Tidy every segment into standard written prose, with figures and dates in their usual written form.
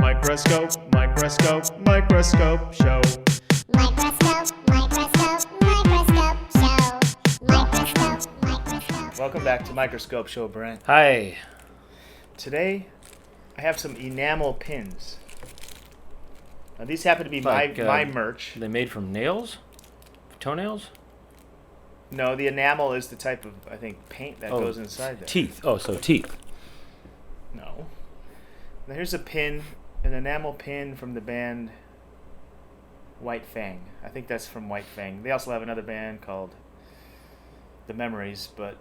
Microscope, microscope, microscope show. Microscope, microscope, microscope show. Microscope, microscope. Welcome back to Microscope Show, Brent. Hi. Today, I have some enamel pins. Now, these happen to be my merch. They made from nails? Toenails? No, the enamel is the type of, I think, paint that goes inside there. Teeth. Oh, so teeth. No. Now, here's a pin, an enamel pin from the band White Fang. I think that's from White Fang. They also have another band called The Memories, but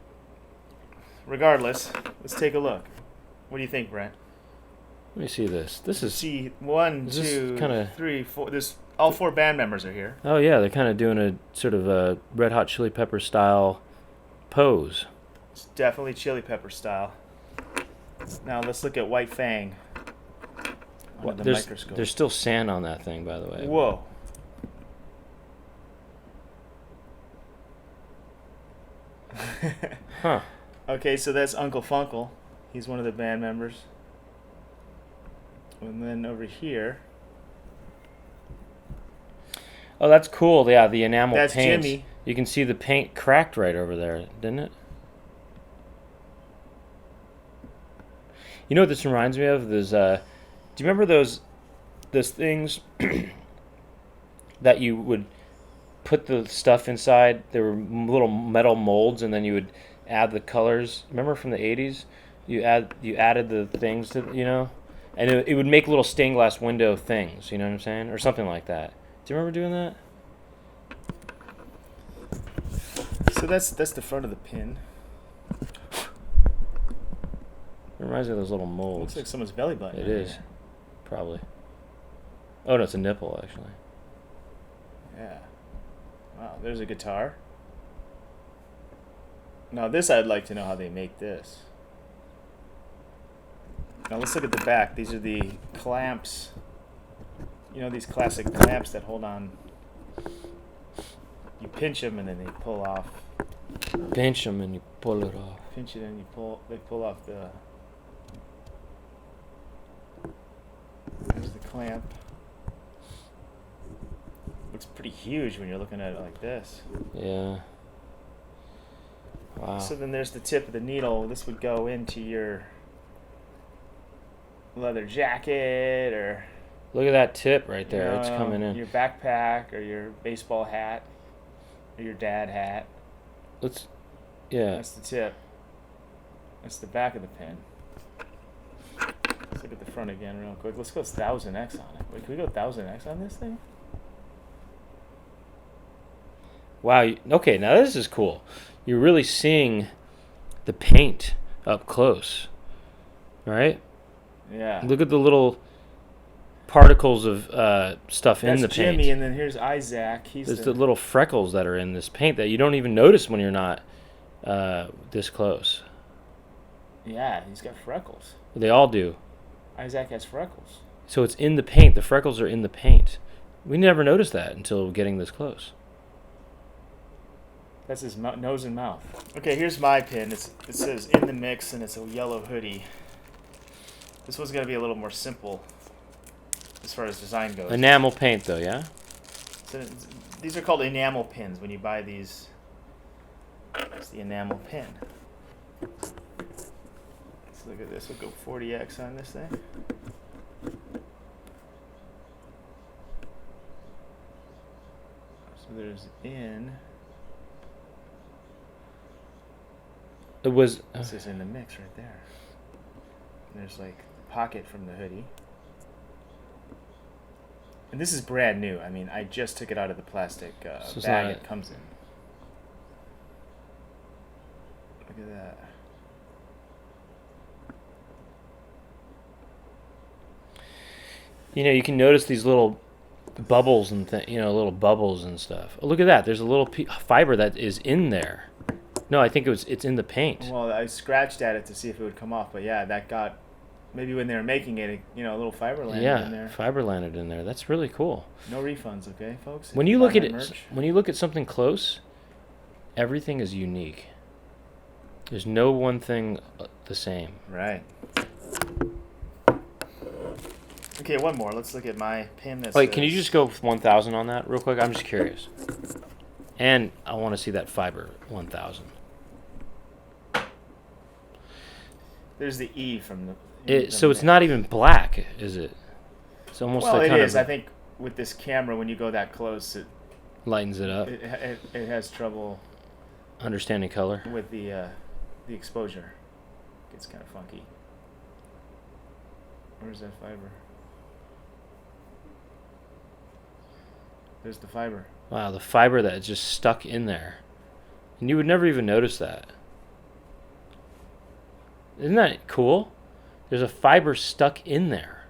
regardless, let's take a look. What do you think, Brent? Let me see this. This is... See, one, Is this two, kinda- 3, 4. There's all 4 band members are here. Oh, yeah, they're kind of doing a sort of a Red Hot Chili Pepper style pose. It's definitely Chili Pepper style. Now let's look at White Fang under the microscope. There's still sand on that thing, by the way. Whoa. Huh. Okay, so that's Uncle Funkle. He's one of the band members. And then over here, Oh, that's cool. Yeah, the enamel that's paint. Jimmy. You can see the paint cracked right over there, didn't it? You know what this reminds me of? There's do you remember those things that you would put the stuff inside? There were little metal molds, and then you would add the colors. Remember from the 80s? You added the things to, and it would make little stained glass window things. You know what I'm saying, or something like that. Do you remember doing that? So that's the front of the pin. It reminds me of those little molds. Looks like someone's belly button. It right is, here. probably. Oh no, it's a nipple actually. Yeah. Wow, there's a guitar. Now this, I'd like to know how they make this. Now let's look at the back. These are the clamps. You know, these classic clamps that hold on. You pinch them and then they pull off. Pinch them and you pull it off. Pinch it and you pull. They pull off the. There's the clamp. Looks pretty huge when you're looking at it like this. Yeah. Wow. So then there's the tip of the needle. This would go into your leather jacket or Look at that tip right there. It's you know, coming in. your backpack or your baseball hat or your dad hat. Yeah. That's the tip. That's the back of the pin. Let's look at the front again real quick. Let's go 1000X on it. Wait, can we go 1000X on this thing? Wow. Okay, now this is cool. You're really seeing the paint up close, right? Yeah. Look at the little particles of stuff in That's the paint. Jimmy, and then here's Isaac. He's There's the little freckles that are in this paint that you don't even notice when you're not this close. Yeah, he's got freckles. They all do. Isaac has freckles. So it's in the paint. The freckles are in the paint. We never noticed that until getting this close. That's his nose and mouth. Okay, here's my pin. It says in the mix, and it's a yellow hoodie. This one's gonna be a little more simple as far as design goes. Enamel paint, though, yeah? So these are called enamel pins when you buy these. It's the enamel pin. Let's look at this. We'll go 40X on this thing. So there's in. It was... This is in the mix right there. And there's like the pocket from the hoodie. And this is brand new. I mean, I just took it out of the plastic So it's bag not- it comes in. Look at that. You can notice these little bubbles and little bubbles and stuff. Oh, look at that. There's a little fiber that is in there. No, I think it's in the paint. Well, I scratched at it to see if it would come off, but yeah, that got maybe when they were making it, a little fiber landed in there. Fiber landed in there. That's really cool. No refunds, okay, folks? When If you buy look at my it, merch. when you look at something close, everything is unique. There's no one thing the same. Right. Okay, one more. Let's look at my pin. Wait, can you just go with 1,000 on that real quick? I'm just curious. And I want to see that fiber 1,000. There's the E from the. So it's not even black, is it? It's almost Well, like it kind is. of I think with this camera, when you go that close, lightens it up. it has trouble Understanding color. with the exposure. It's kind of funky. Where's that fiber? There's the fiber. Wow, the fiber that is just stuck in there. And you would never even notice that. Isn't that cool? There's a fiber stuck in there.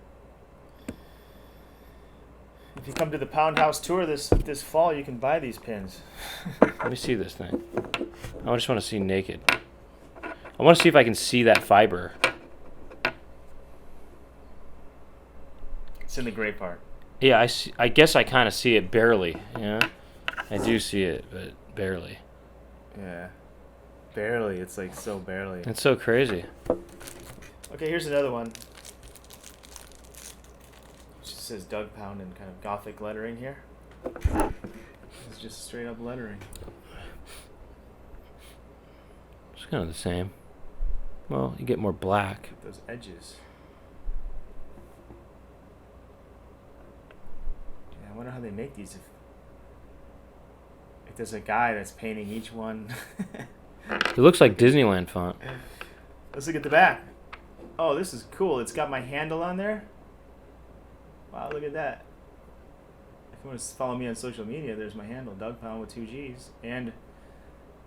If you come to the Pound House tour this fall, you can buy these pins. Let me see this thing. I just want to see naked. I want to see if I can see that fiber. It's in the gray part. Yeah, I guess I kind of see it barely. Yeah, I do see it, but barely. Yeah. Barely. It's like so barely. It's so crazy. Okay, here's another one. It just says Doug Pound in kind of gothic lettering here. It's just straight up lettering. It's kind of the same. Well, you get more black. Those edges. Yeah, I wonder how they make these. If there's a guy that's painting each one. It looks like Disneyland font. Let's look at the back. Oh, this is cool. It's got my handle on there. Wow, look at that. If you want to follow me on social media, there's my handle, Doug Pound with 2 G's. And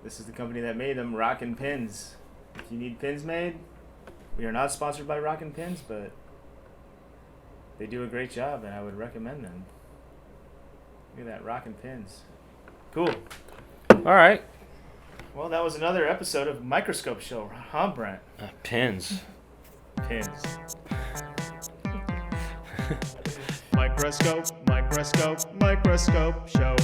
this is the company that made them, Rockin' Pins. If you need pins made, we are not sponsored by Rockin' Pins, but they do a great job, and I would recommend them. Look at that, Rockin' Pins. Cool. All right. Well, that was another episode of Microscope Show, huh, Brent? Pins. Pins. Microscope, microscope, microscope show.